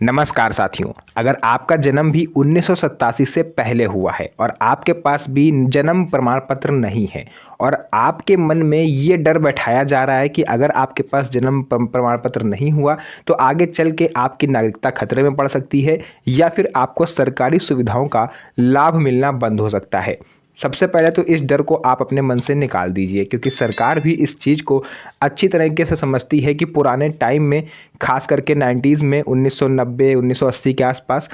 नमस्कार साथियों, अगर आपका जन्म भी 1987 से पहले हुआ है और आपके पास भी जन्म प्रमाण पत्र नहीं है और आपके मन में ये डर बैठाया जा रहा है कि अगर आपके पास जन्म प्रमाण पत्र नहीं हुआ तो आगे चल के आपकी नागरिकता खतरे में पड़ सकती है या फिर आपको सरकारी सुविधाओं का लाभ मिलना बंद हो सकता है। सबसे पहले तो इस डर को आप अपने मन से निकाल दीजिए, क्योंकि सरकार भी इस चीज़ को अच्छी तरीके से समझती है कि पुराने टाइम में, खास करके 90s में 1990 1980 के आसपास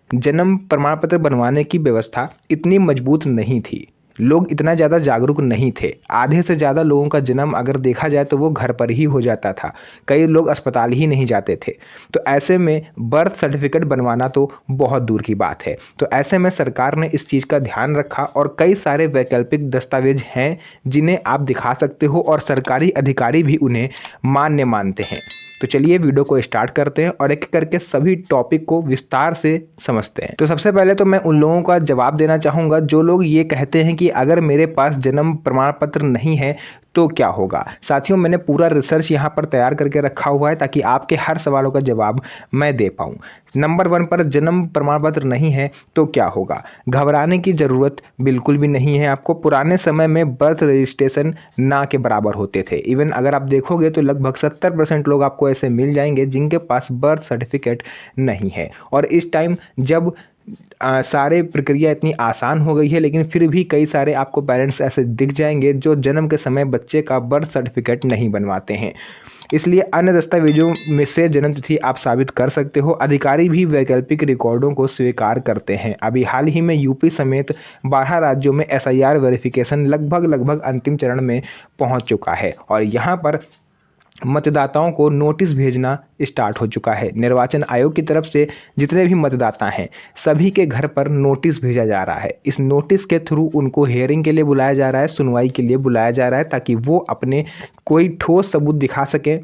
जन्म प्रमाण पत्र बनवाने की व्यवस्था इतनी मजबूत नहीं थी। लोग इतना ज़्यादा जागरूक नहीं थे। आधे से ज़्यादा लोगों का जन्म अगर देखा जाए तो वो घर पर ही हो जाता था। कई लोग अस्पताल ही नहीं जाते थे। तो ऐसे में बर्थ सर्टिफिकेट बनवाना तो बहुत दूर की बात है। तो ऐसे में सरकार ने इस चीज़ का ध्यान रखा और कई सारे वैकल्पिक दस्तावेज हैं जिन्हें आप दिखा सकते हो और सरकारी अधिकारी भी उन्हें मान्य मानते हैं। तो चलिए वीडियो को स्टार्ट करते हैं और एक एक करके सभी टॉपिक को विस्तार से समझते हैं। तो सबसे पहले तो मैं उन लोगों का जवाब देना चाहूँगा जो लोग ये कहते हैं कि अगर मेरे पास जन्म प्रमाण पत्र नहीं है तो क्या होगा। साथियों, मैंने पूरा रिसर्च यहाँ पर तैयार करके रखा हुआ है ताकि आपके हर सवालों का जवाब मैं दे पाऊँ। नंबर 1 पर जन्म प्रमाण पत्र नहीं है तो क्या होगा। घबराने की ज़रूरत बिल्कुल भी नहीं है आपको। पुराने समय में बर्थ रजिस्ट्रेशन ना के बराबर होते थे। इवन अगर आप देखोगे तो लगभग 70% लोग आपको ऐसे मिल जाएंगे जिनके पास बर्थ सर्टिफिकेट नहीं है। और इस टाइम जब सारे प्रक्रिया इतनी आसान हो गई है, लेकिन फिर भी कई सारे आपको पेरेंट्स ऐसे दिख जाएंगे जो जन्म के समय बच्चे का बर्थ सर्टिफिकेट नहीं बनवाते हैं। इसलिए अन्य दस्तावेजों में से जन्म तिथि आप साबित कर सकते हो। अधिकारी भी वैकल्पिक रिकॉर्डों को स्वीकार करते हैं। अभी हाल ही में यूपी समेत 12 राज्यों में एसआईआर वेरिफिकेशन लगभग अंतिम चरण में पहुंच चुका है और यहां पर मतदाताओं को नोटिस भेजना स्टार्ट हो चुका है। निर्वाचन आयोग की तरफ से जितने भी मतदाता हैं सभी के घर पर नोटिस भेजा जा रहा है। इस नोटिस के थ्रू उनको हियरिंग के लिए बुलाया जा रहा है, सुनवाई के लिए बुलाया जा रहा है, ताकि वो अपने कोई ठोस सबूत दिखा सकें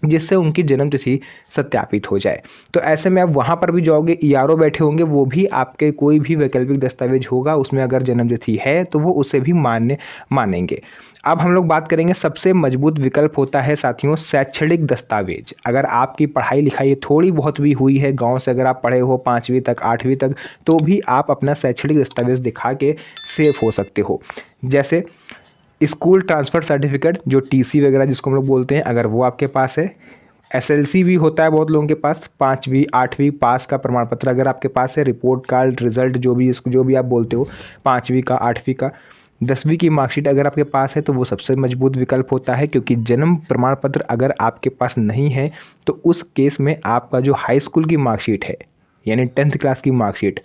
जिससे उनकी जन्म तिथि सत्यापित हो जाए। तो ऐसे में आप वहाँ पर भी जाओगे, ईआरओ बैठे होंगे, वो भी आपके कोई भी वैकल्पिक दस्तावेज होगा उसमें अगर जन्म तिथि है तो वो उसे भी मान्य मानेंगे। अब हम लोग बात करेंगे, सबसे मजबूत विकल्प होता है साथियों शैक्षणिक दस्तावेज। अगर आपकी पढ़ाई लिखाई थोड़ी बहुत भी हुई है, गाँव से अगर आप पढ़े हो 5वीं तक 8वीं तक, तो भी आप अपना शैक्षणिक दस्तावेज दिखा के सेफ हो सकते हो। जैसे स्कूल ट्रांसफ़र सर्टिफिकेट, जो टीसी वगैरह जिसको हम लोग बोलते हैं, अगर वो आपके पास है। एसएलसी भी होता है बहुत लोगों के पास, 5वीं 8वीं पास का प्रमाण पत्र अगर आपके पास है, रिपोर्ट कार्ड, रिजल्ट, जो भी आप बोलते हो, 5वीं का 8वीं का। 10वीं की मार्कशीट अगर आपके पास है तो वो सबसे मजबूत विकल्प होता है, क्योंकि जन्म प्रमाण पत्र अगर आपके पास नहीं है तो उस केस में आपका जो हाई स्कूल की मार्कशीट है, यानी 10th क्लास की मार्कशीट,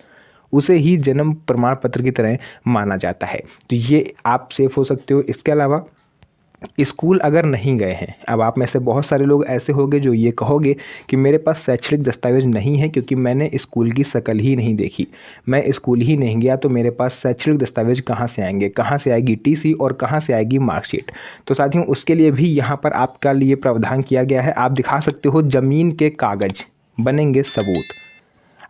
उसे ही जन्म प्रमाण पत्र की तरह माना जाता है। तो ये आप सेफ हो सकते हो। इसके अलावा स्कूल अगर नहीं गए हैं, अब आप में से बहुत सारे लोग ऐसे होंगे जो ये कहोगे कि मेरे पास शैक्षणिक दस्तावेज नहीं है क्योंकि मैंने स्कूल की शक्ल ही नहीं देखी, मैं स्कूल ही नहीं गया, तो मेरे पास शैक्षणिक दस्तावेज कहाँ से आएंगे, कहाँ से आएगी टीसी और कहाँ से आएगी मार्कशीट। तो साथियों, उसके लिए भी यहाँ पर आपका लिए प्रावधान किया गया है। आप दिखा सकते हो ज़मीन के कागज बनेंगे सबूत।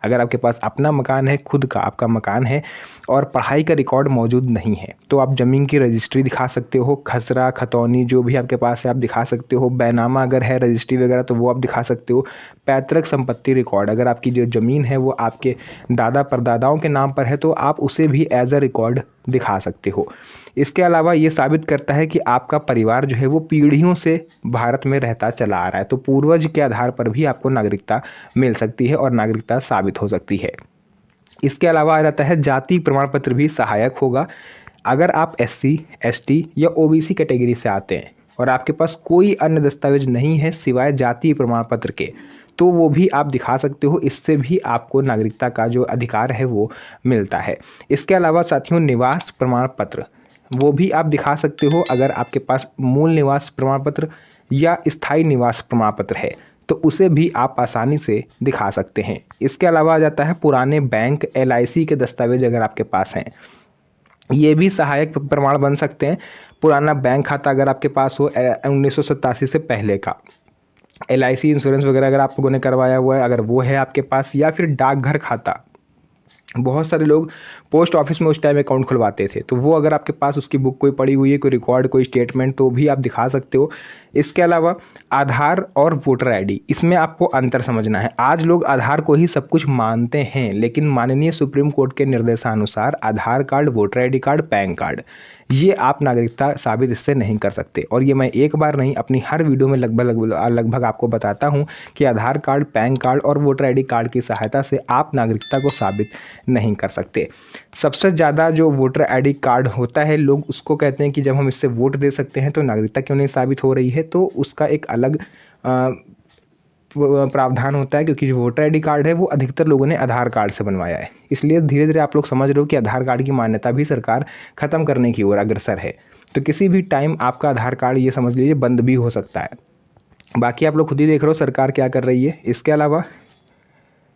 अगर आपके पास अपना मकान है, खुद का आपका मकान है और पढ़ाई का रिकॉर्ड मौजूद नहीं है, तो आप ज़मीन की रजिस्ट्री दिखा सकते हो। खसरा खतौनी जो भी आपके पास है आप दिखा सकते हो। बैनामा अगर है रजिस्ट्री वगैरह तो वो आप दिखा सकते हो। पैतृक संपत्ति रिकॉर्ड, अगर आपकी जो ज़मीन है वो आपके दादा परदादाओं के नाम पर है तो आप उसे भी एज अ रिकॉर्ड दिखा सकते हो। इसके अलावा ये साबित करता है कि आपका परिवार जो है वो पीढ़ियों से भारत में रहता चला आ रहा है, तो पूर्वज के आधार पर भी आपको नागरिकता मिल सकती है और नागरिकता साबित हो सकती है। इसके अलावा आ जाता है जाति प्रमाण पत्र भी सहायक होगा। अगर आप एससी, एसटी या ओबीसी कैटेगरी से आते हैं और आपके पास कोई अन्य दस्तावेज नहीं है सिवाय जाति प्रमाण पत्र के, तो वो भी आप दिखा सकते हो। इससे भी आपको नागरिकता का जो अधिकार है वो मिलता है। इसके अलावा साथियों निवास प्रमाण पत्र, वो भी आप दिखा सकते हो। अगर आपके पास मूल निवास प्रमाण पत्र या स्थायी निवास प्रमाण पत्र है तो उसे भी आप आसानी से दिखा सकते हैं। इसके अलावा आ जाता है पुराने बैंक, एलआईसी के दस्तावेज अगर आपके पास हैं, ये भी सहायक प्रमाण बन सकते हैं। पुराना बैंक खाता अगर आपके पास हो 1987 से पहले का, एलआईसी इंश्योरेंस वगैरह अगर आप लोगों ने करवाया हुआ है अगर वो है आपके पास, या फिर डाकघर खाता। बहुत सारे लोग पोस्ट ऑफिस में उस टाइम अकाउंट खुलवाते थे, तो वो अगर आपके पास उसकी बुक कोई पड़ी हुई है, कोई रिकॉर्ड, कोई स्टेटमेंट, तो भी आप दिखा सकते हो। इसके अलावा आधार और वोटर आईडी, इसमें आपको अंतर समझना है। आज लोग आधार को ही सब कुछ मानते हैं, लेकिन माननीय सुप्रीम कोर्ट के निर्देशानुसार Aadhaar card, voter ID card, PAN card, ये आप नागरिकता साबित इससे नहीं कर सकते। और ये मैं एक बार नहीं, अपनी हर वीडियो में लगभग आपको बताता हूँ कि आधार कार्ड, पैन कार्ड और वोटर आईडी कार्ड की सहायता से आप नागरिकता को साबित नहीं कर सकते। सबसे ज़्यादा जो वोटर आईडी कार्ड होता है, लोग उसको कहते हैं कि जब हम इससे वोट दे सकते हैं तो नागरिकता क्यों नहीं साबित हो रही है, तो उसका एक अलग प्रावधान होता है, क्योंकि जो वोटर आईडी कार्ड है वो अधिकतर लोगों ने आधार कार्ड से बनवाया है। इसलिए धीरे धीरे आप लोग समझ रहे हो कि आधार कार्ड की मान्यता भी सरकार ख़त्म करने की ओर अग्रसर है। तो किसी भी टाइम आपका आधार कार्ड, ये समझ लीजिए, बंद भी हो सकता है। बाकी आप लोग खुद ही देख रहे हो सरकार क्या कर रही है। इसके अलावा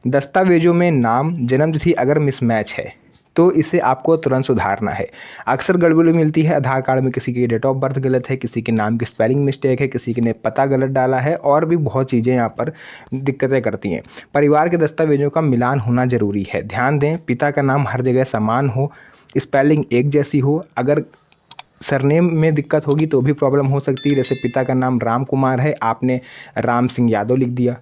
दस्तावेजों में नाम, जन्मतिथि अगर मिसमैच है तो इसे आपको तुरंत सुधारना है। अक्सर गड़बड़ी मिलती है आधार कार्ड में, किसी की डेट ऑफ बर्थ गलत है, किसी के नाम की स्पेलिंग मिस्टेक है, किसी ने पता गलत डाला है, और भी बहुत चीज़ें यहाँ पर दिक्कतें करती हैं। परिवार के दस्तावेजों का मिलान होना ज़रूरी है। ध्यान दें, पिता का नाम हर जगह समान हो, स्पेलिंग एक जैसी हो। अगर सरनेम में दिक्कत होगी तो भी प्रॉब्लम हो सकती है। जैसे पिता का नाम राम कुमार है, आपने राम सिंह यादव लिख दिया,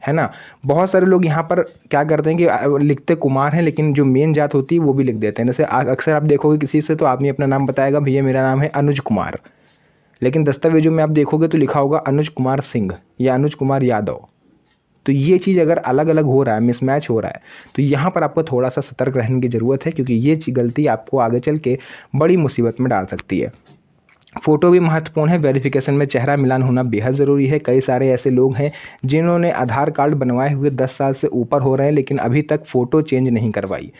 है ना। बहुत सारे लोग यहाँ पर क्या करते हैं कि लिखते कुमार हैं, लेकिन जो मेन जात होती है वो भी लिख देते हैं। जैसे अक्सर आप देखोगे किसी से तो आदमी अपना नाम बताएगा, भैया मेरा नाम है अनुज कुमार, लेकिन दस्तावेजों में आप देखोगे तो लिखा होगा अनुज कुमार सिंह या अनुज कुमार यादव। तो ये चीज़ अगर अलग अलग हो रहा है, मिसमैच हो रहा है, तो यहाँ पर आपको थोड़ा सा सतर्क रहने की ज़रूरत है, क्योंकि ये गलती आपको आगे चल के बड़ी मुसीबत में डाल सकती है। फ़ोटो भी महत्वपूर्ण है। वेरिफिकेशन में चेहरा मिलान होना बेहद ज़रूरी है। कई सारे ऐसे लोग हैं जिन्होंने आधार कार्ड बनवाए हुए 10 साल से ऊपर हो रहे हैं, लेकिन अभी तक फ़ोटो चेंज नहीं करवाई।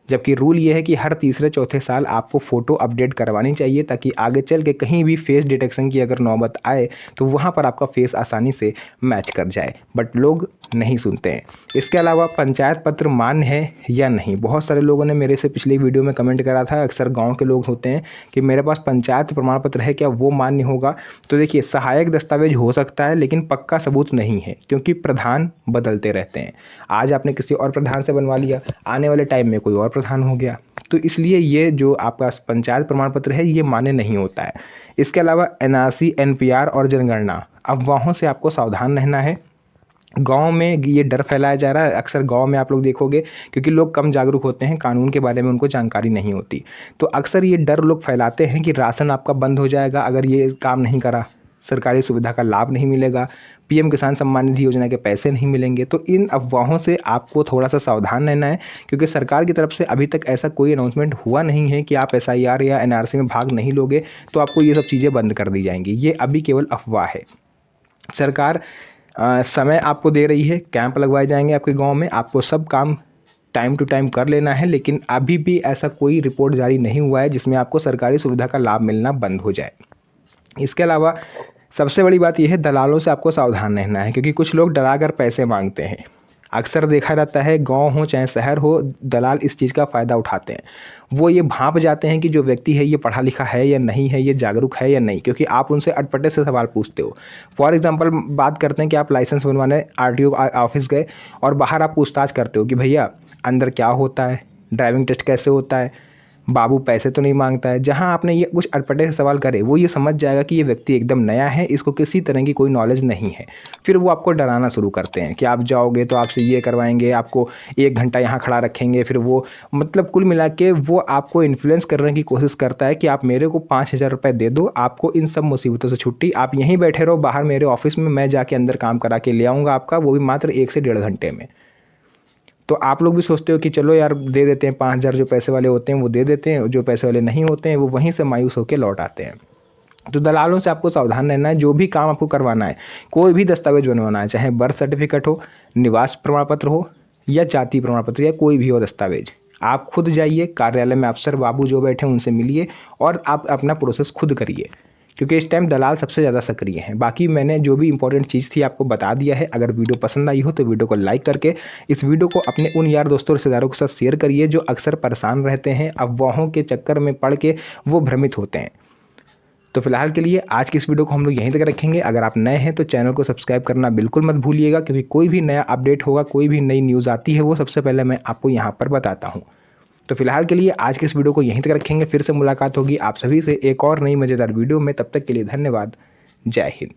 जबकि रूल ये है कि हर तीसरे चौथे साल आपको फ़ोटो अपडेट करवानी चाहिए, ताकि आगे चल के कहीं भी फेस डिटेक्शन की अगर नौबत आए तो वहाँ पर आपका फेस आसानी से मैच कर जाए। बट लोग नहीं सुनते हैं। इसके अलावा पंचायत पत्र मान्य है या नहीं, बहुत सारे लोगों ने मेरे से पिछली वीडियो में कमेंट करा था। अक्सर गाँव के लोग होते हैं कि मेरे पास पंचायत प्रमाण पत्र है, क्या वो मान्य होगा? तो देखिए, सहायक दस्तावेज हो सकता है, लेकिन पक्का सबूत नहीं है, क्योंकि प्रधान बदलते रहते हैं। आज आपने किसी और प्रधान से बनवा लिया, आने वाले टाइम में कोई और प्रधान हो गया, तो इसलिए ये जो आपका पंचायत प्रमाण पत्र है ये मान्य नहीं होता है। इसके अलावा एनआरसी, एनपीआर और जनगणना, अफवाहों से आपको सावधान रहना है। गांव में ये डर फैलाया जा रहा है। अक्सर गांव में आप लोग देखोगे, क्योंकि लोग कम जागरूक होते हैं, कानून के बारे में उनको जानकारी नहीं होती, तो अक्सर ये डर लोग फैलाते हैं कि राशन आपका बंद हो जाएगा अगर ये काम नहीं करा, सरकारी सुविधा का लाभ नहीं मिलेगा, पीएम किसान सम्मान निधि योजना के पैसे नहीं मिलेंगे। तो इन अफवाहों से आपको थोड़ा सा सावधान रहना है, क्योंकि सरकार की तरफ से अभी तक ऐसा कोई अनाउंसमेंट हुआ नहीं है कि आप एसआईआर या एनआरसी में भाग नहीं लोगे तो आपको ये सब चीज़ें बंद कर दी जाएंगी। ये अभी केवल अफवाह है। सरकार समय आपको दे रही है, कैंप लगवाए जाएंगे आपके गांव में, आपको सब काम टाइम टू टाइम कर लेना है, लेकिन अभी भी ऐसा कोई रिपोर्ट जारी नहीं हुआ है जिसमें आपको सरकारी सुविधा का लाभ मिलना बंद हो जाए। इसके अलावा सबसे बड़ी बात यह है, दलालों से आपको सावधान रहना है, क्योंकि कुछ लोग डरा कर पैसे मांगते हैं। अक्सर देखा जाता है, गांव हो चाहे शहर हो, दलाल इस चीज़ का फ़ायदा उठाते हैं। वो ये भांप जाते हैं कि जो व्यक्ति है ये पढ़ा लिखा है या नहीं है, ये जागरूक है या नहीं, क्योंकि आप उनसे अटपटे से सवाल पूछते हो। फॉर एग्जांपल बात करते हैं कि आप लाइसेंस बनवाने आरटीओ ऑफिस गए और बाहर आप पूछताछ करते हो कि भैया अंदर क्या होता है, ड्राइविंग टेस्ट कैसे होता है, बाबू पैसे तो नहीं मांगता है। जहां आपने ये कुछ अटपटे से सवाल करे, वो ये समझ जाएगा कि ये व्यक्ति एकदम नया है, इसको किसी तरह की कोई नॉलेज नहीं है। फिर वो आपको डराना शुरू करते हैं कि आप जाओगे तो आपसे ये करवाएंगे, आपको 1 घंटा यहाँ खड़ा रखेंगे। फिर वो मतलब कुल मिला के वो आपको इन्फ्लुएंस करने की कोशिश करता है कि आप मेरे को 5,000 रुपये दे दो, आपको इन सब मुसीबतों से छुट्टी, आप यहीं बैठे रहो बाहर मेरे ऑफिस में, मैं जाके अंदर काम करा के ले आऊँगा आपका, वो भी मात्र 1 से 1.5 घंटे में। तो आप लोग भी सोचते हो कि चलो यार दे देते हैं, 5,000 जो पैसे वाले होते हैं वो दे देते हैं, जो पैसे वाले नहीं होते हैं वो वहीं से मायूस होकर लौट आते हैं। तो दलालों से आपको सावधान रहना है। जो भी काम आपको करवाना है, कोई भी दस्तावेज बनवाना है, चाहे बर्थ सर्टिफिकेट हो, निवास प्रमाण पत्र हो या जाति प्रमाण पत्र या कोई भी हो दस्तावेज, आप खुद जाइए कार्यालय में, अफसर बाबू जो बैठे हैं उनसे मिलिए और आप अपना प्रोसेस खुद करिए, क्योंकि इस टाइम दलाल सबसे ज़्यादा सक्रिय हैं। बाकी मैंने जो भी इंपॉर्टेंट चीज़ थी आपको बता दिया है। अगर वीडियो पसंद आई हो तो वीडियो को लाइक करके इस वीडियो को अपने उन यार दोस्तों रिश्तेदारों के साथ शेयर करिए जो अक्सर परेशान रहते हैं, अफवाहों के चक्कर में पड़ के वो भ्रमित होते हैं। तो फिलहाल के लिए आज की इस वीडियो को हम लोग यहीं तक रखेंगे। अगर आप नए हैं तो चैनल को सब्सक्राइब करना बिल्कुल मत भूलिएगा, क्योंकि कोई भी नया अपडेट होगा, कोई भी नई न्यूज़ आती है, वो सबसे पहले मैं आपको यहाँ पर बताता हूँ। तो फिलहाल के लिए आज के इस वीडियो को यहीं तक रखेंगे। फिर से मुलाकात होगी आप सभी से एक और नई मज़ेदार वीडियो में। तब तक के लिए धन्यवाद। जय हिंद।